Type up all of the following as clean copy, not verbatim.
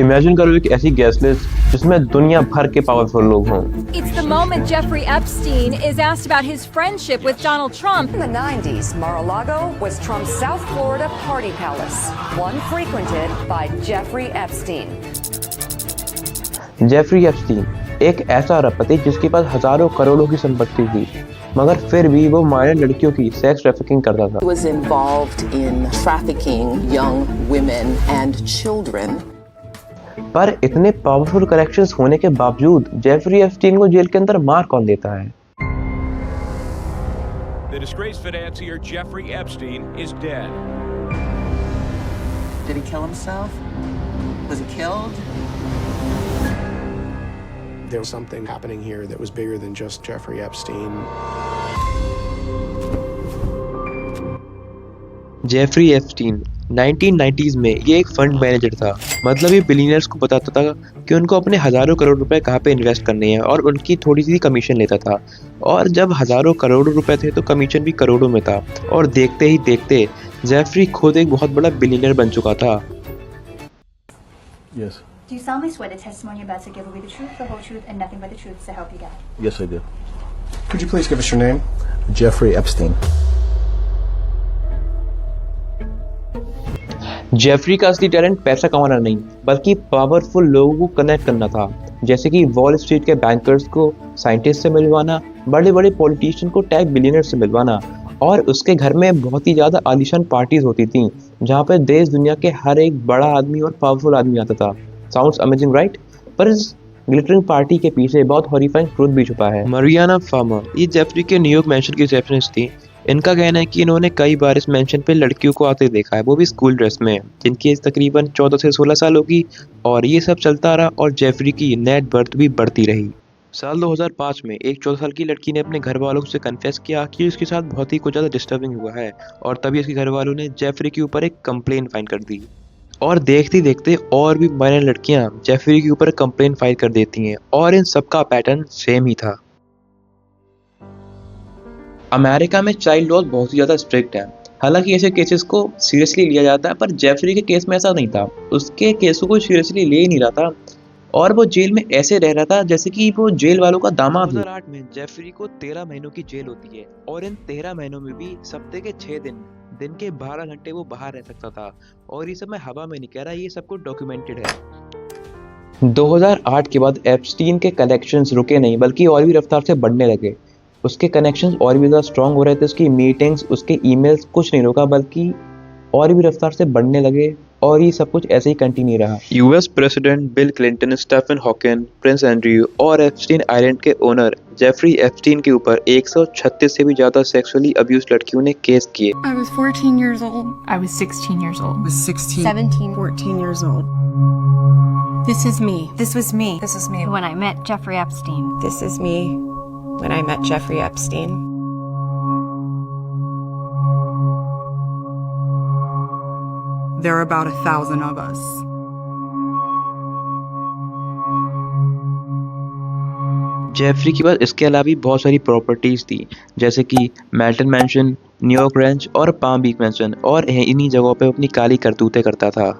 Imagine करो एक ऐसी गेस्ट लिस्ट जिसमें दुनिया भर के पावरफुल लोग हों। It's the moment Jeffrey Epstein is asked about his friendship with Donald Trump. In the 90s, Mar-a-Lago was Trump's South Florida party palace, one frequented by Jeffrey Epstein. Jeffrey Epstein एक ऐसा अरबपति जिसके पास हजारों करोड़ों की संपत्ति थी, मगर फिर भी वो माइनर लड़कियों की सेक्स ट्रैफिकिंग करता था। He was involved in trafficking young women and children. पर इतने पावरफुल कनेक्शंस होने के बावजूद जेफरी एप्स्टीन को जेल के अंदर मार कौन देता है? The disgraced financier Jeffrey Epstein is dead. Did he kill himself? Was he killed? There was something happening here that was bigger than just Jeffrey Epstein. Jeffrey Epstein 1990s में ये एक फंड मैनेजर था। मतलब ये billionaires को बताता था कि उनको अपने हजारों करोड़ रुपए कहाँ पे इन्वेस्ट करने हैं और उनकी थोड़ी सी कमीशन लेता था। और जब हजारों करोड़ रुपए थे तो कमीशन भी करोड़ों में था। और देखते ही देखते जेफरी खुद एक बहुत बड़ा बिलियनर बन चुका था। Yes. Do you solemnly swear the testimony you're about to give will be the truth, the whole truth, and nothing but the truth, so help you God? Yes, I do. Could you please give us your name? Jeffrey Epstein. Jeffrey का असली talent पैसा कमाना नहीं बल्कि powerful लोगों को connect करना था, जैसे कि वॉल स्ट्रीट के बैंकर्स को साइंटिस्ट से मिलवाना, बड़े बड़े पॉलिटिशियन को टेक बिलियनर से मिलवाना। और उसके घर में बहुत ही ज़्यादा आलीशान पार्टीज होती थी जहाँ पे देश दुनिया के हर एक बड़ा आदमी और पावरफुल आदमी आता था। Sounds amazing right? पर इस ग्लिटरिंग पार्टी के पीछे बहुत हॉरिफाइंग ट्रुथ भी छुपा है। मरियाना फार्मर ये जेफरी के न्यूयॉर्क मैंशन की रिसेप्शनिस्ट थी। इनका कहना है कि इन्होंने कई बार इस मैंशन पे लड़कियों को आते देखा है, वो भी स्कूल ड्रेस में, जिनकी एज तकरीबन 14 से 16 साल होगी। और ये सब चलता रहा और जेफरी की नेट बर्थ भी बढ़ती रही। साल 2005 में एक 14 साल की लड़की ने अपने घर वालों से कन्फेस किया कि उसके साथ बहुत ही कुछ ज़्यादा डिस्टर्बिंग हुआ है और तभी उसके घर वालों ने जेफरी के ऊपर एक कंप्लेन फाइल कर दी। और देखते देखते और भी माइनर लड़कियां जेफरी के ऊपर कंप्लेन फाइल कर देती हैं और इन सबका पैटर्न सेम ही था। अमेरिका में चाइल्ड लॉज बहुत ही ज़्यादा स्ट्रिक्ट है। हालांकि ऐसे केसेस को सीरियसली लिया जाता है, पर जेफरी के केस में ऐसा नहीं था। उसके केसों को सीरियसली ले ही नहीं रहा था और वो जेल में ऐसे रह रहा था जैसे कि वो जेल वालों का दामाद। 2008 में जेफरी को 13 महीनों की जेल होती है और इन 13 महीनों में भी सप्ताह के 6 दिन के 12 घंटे वो बाहर रह सकता था। और ये सब मैं हवा में नहीं कह रहा, ये सब कुछ डॉक्यूमेंटेड है। 2008 के बाद एप्स्टीन के कनेक्शंस रुके नहीं बल्कि और भी रफ्तार से बढ़ने लगे। उसके कनेक्शंस और भी ज़्यादा स्ट्रॉन्ग हो रहे थे। उसकी मीटिंग्स, उसके ईमेल्स कुछ नहीं रुका बल्कि और भी रफ्तार से बढ़ने लगे और ये सब कुछ ऐसे ही कंटिन्यू रहा। US president Bill Clinton, Stephen Hawking, Prince Andrew और एप्स्टीन आइलैंड के ओनर जेफरी एप्स्टीन के ऊपर 136 से भी ज्यादा सेक्सुअली अब्यूज लड़कियों ने केस किए। I was 14 years old. I was 16 years old. Was 16, 17, 14 years old. This is me. This was me. This is me when I met Jeffrey Epstein. This is me when I met Jeffrey Epstein. There are about 1,000 of us. Jeffrey के पास इसके अलावा भी बहुत सारी properties थी, जैसे कि मैल्टन mention, New York wrench और पाम बीच मैंशन, और इन्हीं जगहों पे अपनी काली करतूतें करता था।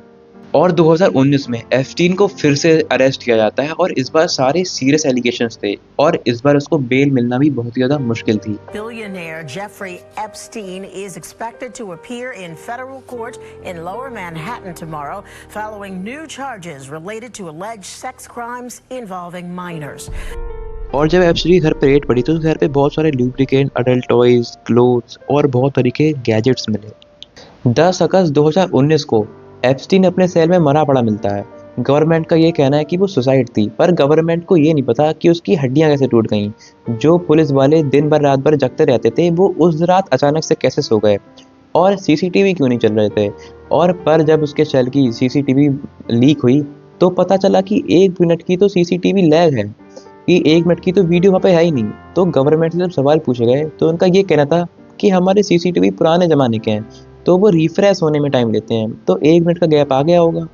और 2019 में एप्स्टीन को फिर से अरेस्ट किया जाता है और इस बार सारे सीरियस एलिगेशंस थे और इस बार उसको बेल मिलना भी बहुत ही ज़्यादा मुश्किल थी। Billionaire Jeffrey Epstein is expected to appear in federal court in Lower Manhattan tomorrow following new charges related to alleged sex crimes involving minors. और जब एप्स्टीन घर पे रेड पड़ी तो उस घर पे बहुत सारे लुब्रिकेंट, अडल्ट टॉयज, क्लोथ्स और बहुत तरीके गैजेट्स मिले। 10 अगस्त 2019 को एप्स्टीन अपने सेल में मरा पड़ा मिलता है। गवर्नमेंट का ये कहना है कि वो सुसाइड थी, पर गवर्नमेंट को ये नहीं पता कि उसकी हड्डियां कैसे टूट गईं। जो पुलिस वाले दिन भर रात भर जगते रहते थे वो उस रात अचानक से कैसे सो गए और सीसीटीवी क्यों नहीं चल रहे थे। और पर जब उसके सेल की सीसीटीवी लीक हुई तो पता चला कि 1 मिनट की तो सीसीटीवी लैग है, कि 1 मिनट की तो वीडियो वहाँ पे है ही नहीं। तो गवर्नमेंट से जब सवाल पूछे गए तो उनका ये कहना था कि हमारे सीसीटीवी पुराने ज़माने के हैं तो वो रिफ्रेश होने में टाइम लेते हैं, तो 1 मिनट का गैप आ गया होगा।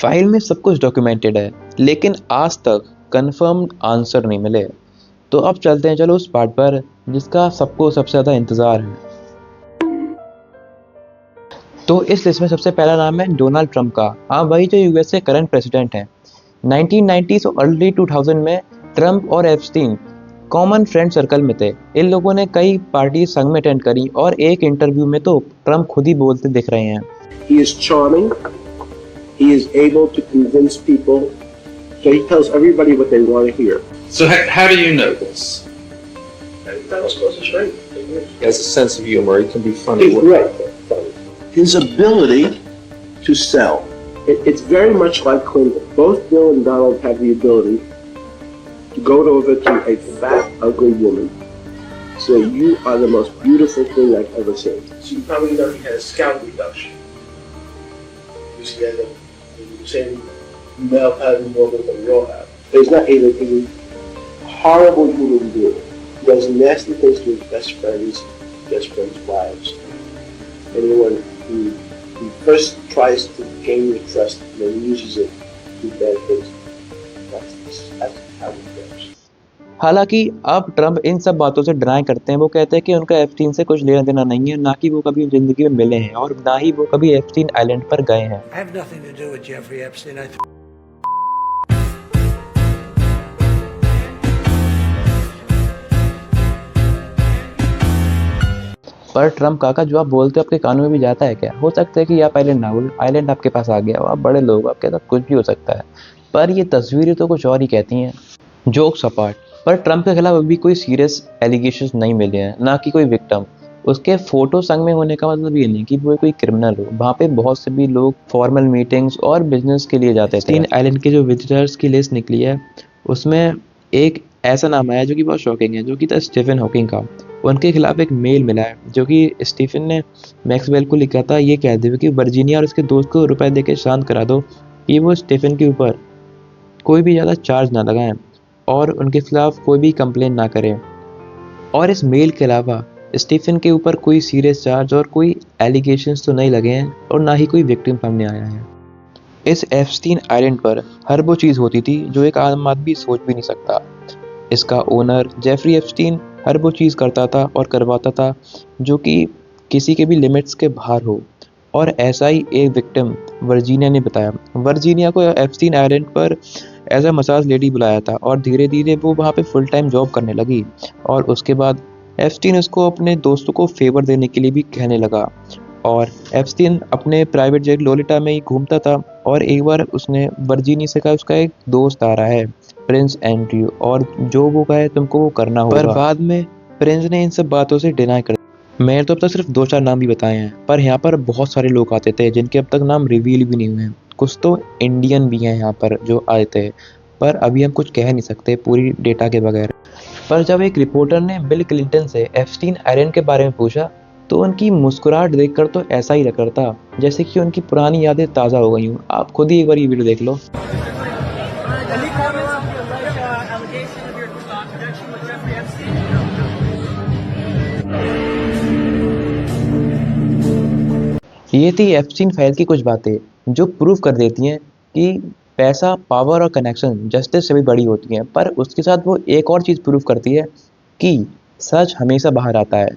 फाइल में सब कुछ डॉक्यूमेंटेड है लेकिन आज तक कंफर्म्ड आंसर नहीं मिले। तो अब चलते हैं चलो उस पार्ट पर जिसका सबको सबसे ज़्यादा इंतज़ार है। तो इस लिस्ट में सबसे पहला नाम है डोनाल्ड ट्रंप का। हाँ, वही जो यूएस के करंट प्रेसिडेंट हैं। 1990s और अर्ली 2000 में ट्रंप और एप्स्टीन कॉमन फ्रेंड सर्कल में थे। इन लोगों ने कई पार्टी संग में अटेंड करी और एक इंटरव्यू में तो ट्रंप खुद ही बोलते दिख रहे हैं। He is charming. He is able to convince people. So he tells everybody what they want to hear. So how do you know this? That was supposed to shrink. He has a sense of humor. He can be funny. He's great. His ability to sell. It's very much like Clinton. Both Bill and Donald have the ability to go over to a fat, ugly woman, say, "You are the most beautiful thing I've ever seen." So you probably know he had a scalp reduction. Because he had the same male pattern woman that we all have. He's not a horrible human being. He does nasty things to his best friends' wives. Anyone who first tries to gain your trust and then uses it to do bad things. That's how he goes. हालांकि अब Trump इन सब बातों से deny करते हैं। वो कहते हैं कि उनका एप्स्टीन से कुछ लेना देना नहीं है, ना कि वो कभी जिंदगी में मिले हैं और ना ही वो कभी एप्स्टीन आइलैंड पर गए हैं। I have nothing to do with Jeffrey Epstein. पर ट्रंप काका जो आप बोलते हो आपके कानों में भी जाता है क्या? हो सकता है कि आप आइलैंड ना बोलो, आइलैंड आपके पास आ गया हो, आप बड़े लोग, आपके साथ कुछ भी हो सकता है। पर ये तस्वीरें तो कुछ और ही कहती हैं। जोक्स अपार्ट, पर ट्रंप के खिलाफ अभी कोई सीरियस एलिगेशंस नहीं मिले हैं, ना कि कोई विक्टिम। उसके फोटो संग में होने का मतलब ये नहीं कि वो कोई क्रिमिनल हो। वहाँ पे बहुत से भी लोग फॉर्मल मीटिंग्स और बिजनेस के लिए जाते थे। एप्स्टीन आइलैंड के जो विजिटर्स की लिस्ट निकली है उसमें एक ऐसा नाम आया जो कि बहुत शॉकिंग है, जो कि था स्टीफन हॉकिंग का। उनके खिलाफ एक मेल मिला है जो कि स्टीफन ने मैक्सवेल को लिखा था, ये कहते हुए कि वर्जीनिया और उसके दोस्त को रुपए देके शांत करा दो कि वो स्टीफन के ऊपर कोई भी ज़्यादा चार्ज ना लगाएं और उनके खिलाफ कोई भी कंप्लेन ना करें। और इस मेल के अलावा स्टीफन के ऊपर कोई सीरियस चार्ज और कोई एलिगेशंस तो नहीं लगे हैं और ना ही कोई विक्टिम सामने आया है। इस एप्स्टीन आइलैंड पर हर वो चीज़ होती थी जो एक आम आदमी सोच भी नहीं सकता। इसका ओनर जेफरी एप्स्टीन हर वो चीज़ करता था और करवाता था जो कि किसी के भी लिमिट्स के बाहर हो। और ऐसा ही एक विक्टिम वर्जीनिया ने बताया। वर्जीनिया को एप्स्टीन आइलैंड पर एज अ मसाज लेडी बुलाया था और धीरे धीरे वो वहाँ पे फुल टाइम जॉब करने लगी। और उसके बाद एप्स्टीन उसको अपने दोस्तों को फेवर देने के लिए भी कहने लगा। और एप्स्टीन अपने प्राइवेट जेट लोलिटा में ही घूमता था और एक बार उसने वर्जीनिया से कहा उसका एक दोस्त आ रहा है प्रिंस एंड्रयू और जो वो कहे तुमको वो करना होगा। पर बाद में प्रिंस ने इन सब बातों से डिनाई कर। मैंने तो अब तक सिर्फ 2-4 नाम भी बताए हैं, पर यहाँ पर बहुत सारे लोग आते थे जिनके अब तक नाम रिवील भी नहीं हुए हैं। कुछ तो इंडियन भी हैं यहाँ पर जो आए थे, पर अभी हम कुछ कह नहीं सकते पूरी डेटा के बगैर। पर जब एक रिपोर्टर ने बिल क्लिंटन से एप्स्टीन आइलैंड के बारे में पूछा तो उनकी मुस्कुराहट देखकर तो ऐसा ही लग रहा था जैसे कि उनकी पुरानी यादें ताज़ा हो गई हूँ। आप खुद ही एक बार ये वीडियो देख लो। ये थी एप्स्टीन फाइल की कुछ बातें जो प्रूव कर देती हैं कि पैसा, पावर और कनेक्शन जस्टिस से भी बड़ी होती हैं। पर उसके साथ वो एक और चीज़ प्रूव करती है कि सच हमेशा बाहर आता है।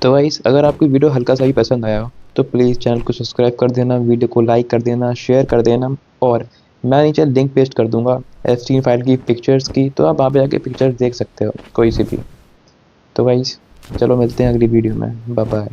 तो गाइस, अगर आपको वीडियो हल्का सा ही पसंद आया हो तो प्लीज़ चैनल को सब्सक्राइब कर देना, वीडियो को लाइक कर देना, शेयर कर देना। और मैं नीचे लिंक पेस्ट कर दूंगा एप्स्टीन फाइल की पिक्चर्स की, तो आप वहाँ पे जाके पिक्चर्स देख सकते हो कोई सी भी। तो गाइस, चलो मिलते हैं अगली वीडियो में। Bye bye.